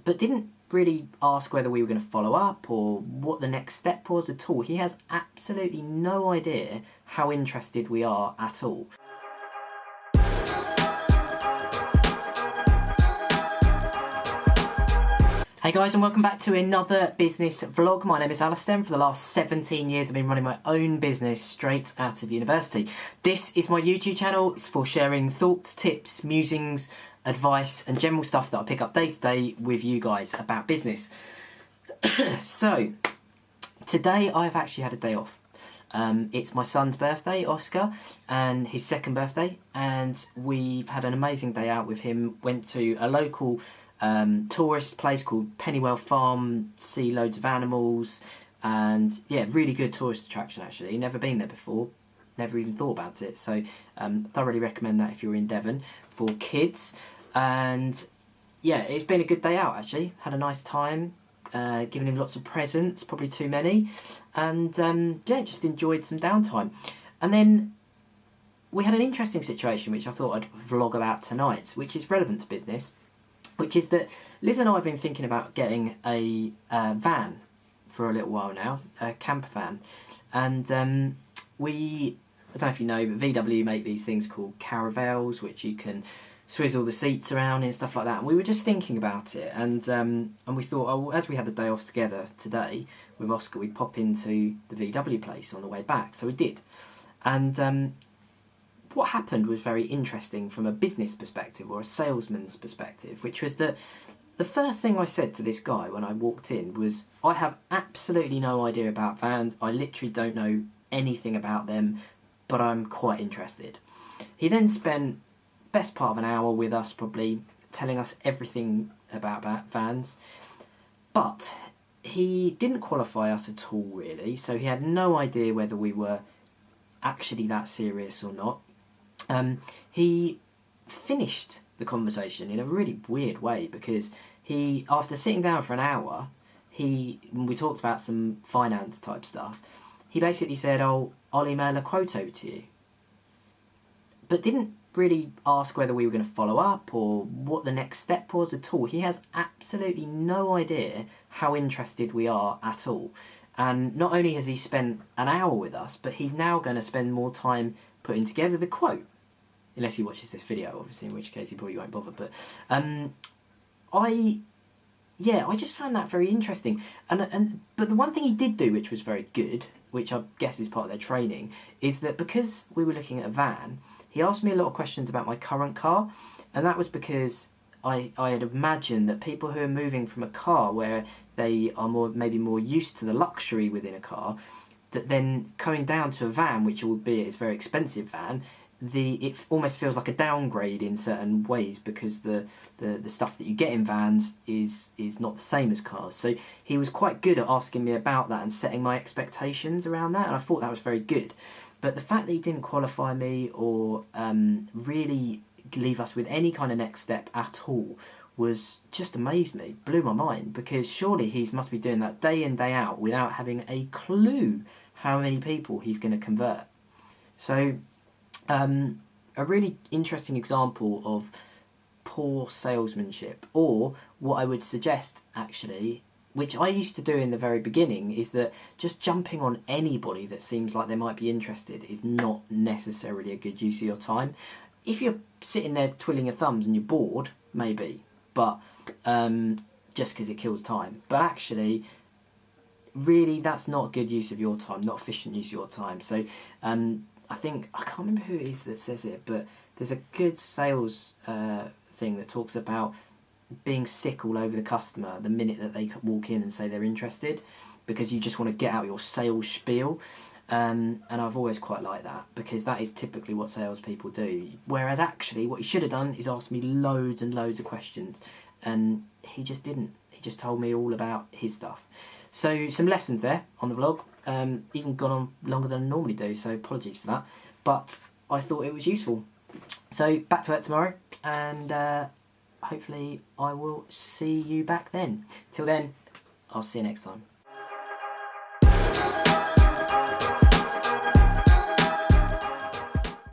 but didn't really ask whether we were going to follow up or what the next step was at all. He has absolutely no idea how interested we are at all. Hey guys, and welcome back to another business vlog. My name is Alistair, and for the last 17 years I've been running my own business straight out of university. This is my YouTube channel. It's for sharing thoughts, tips, musings, advice and general stuff that I pick up day to day with you guys about business. So, today I've actually had a day off. It's my son's birthday, Oscar, and his second birthday, and we've had an amazing day out with him. Went to a local tourist place called Pennywell Farm, see loads of animals, and yeah, really good tourist attraction actually. Never been there before, never even thought about it, so thoroughly recommend that if you're in Devon for kids. And yeah, it's been a good day out actually, had a nice time, giving him lots of presents, probably too many, and yeah, just enjoyed some downtime. And then we had an interesting situation which I thought I'd vlog about tonight, which is relevant to business, which is that Liz and I have been thinking about getting a van for a little while now, a camper van. And I don't know if you know, but VW make these things called caravels, which you can swizzle the seats around and stuff like that. And we were just thinking about it, and we thought, oh, as we had the day off together today with Oscar, we'd pop into the VW place on the way back. So we did. And what happened was very interesting from a business perspective or a salesman's perspective, which was that the first thing I said to this guy when I walked in was, I have absolutely no idea about vans. I literally don't know anything about them, but I'm quite interested. He then spent best part of an hour with us, probably telling us everything about vans, but he didn't qualify us at all really, so he had no idea whether we were actually that serious or not. He finished the conversation in a really weird way, because he, after sitting down for an hour, when we talked about some finance type stuff, he basically said, oh, I'll email a quote over to you, but didn't really ask whether we were going to follow up or what the next step was at all. He has absolutely no idea how interested we are at all. And not only has he spent an hour with us, but he's now going to spend more time putting together the quote. Unless he watches this video, obviously, in which case he probably won't bother. But I just found that very interesting. But the one thing he did do, which was very good, which I guess is part of their training, is that because we were looking at a van, he asked me a lot of questions about my current car, and that was because I had imagined that people who are moving from a car where they are maybe more used to the luxury within a car, that then coming down to a van, which albeit is a very expensive van, it almost feels like a downgrade in certain ways, because the stuff that you get in vans is not the same as cars. So he was quite good at asking me about that and setting my expectations around that, and I thought that was very good. But the fact that he didn't qualify me or really leave us with any kind of next step at all was just amazed me, blew my mind, because surely he must be doing that day in, day out without having a clue how many people he's going to convert. So a really interesting example of poor salesmanship, or what I would suggest actually, which I used to do in the very beginning, is that just jumping on anybody that seems like they might be interested is not necessarily a good use of your time. If you're sitting there twiddling your thumbs and you're bored, maybe, but just because it kills time. But actually, really, that's not a good use of your time, not efficient use of your time. So I think, I can't remember who it is that says it, but there's a good sales thing that talks about being sick all over the customer the minute that they walk in and say they're interested, because you just want to get out your sales spiel. And I've always quite liked that, because that is typically what salespeople do. Whereas actually what he should have done is asked me loads and loads of questions, and he just didn't. He just told me all about his stuff. So some lessons there on the vlog, even gone on longer than I normally do, so apologies for that. But I thought it was useful. So back to it tomorrow, and hopefully I will see you back then. Till then, I'll see you next time.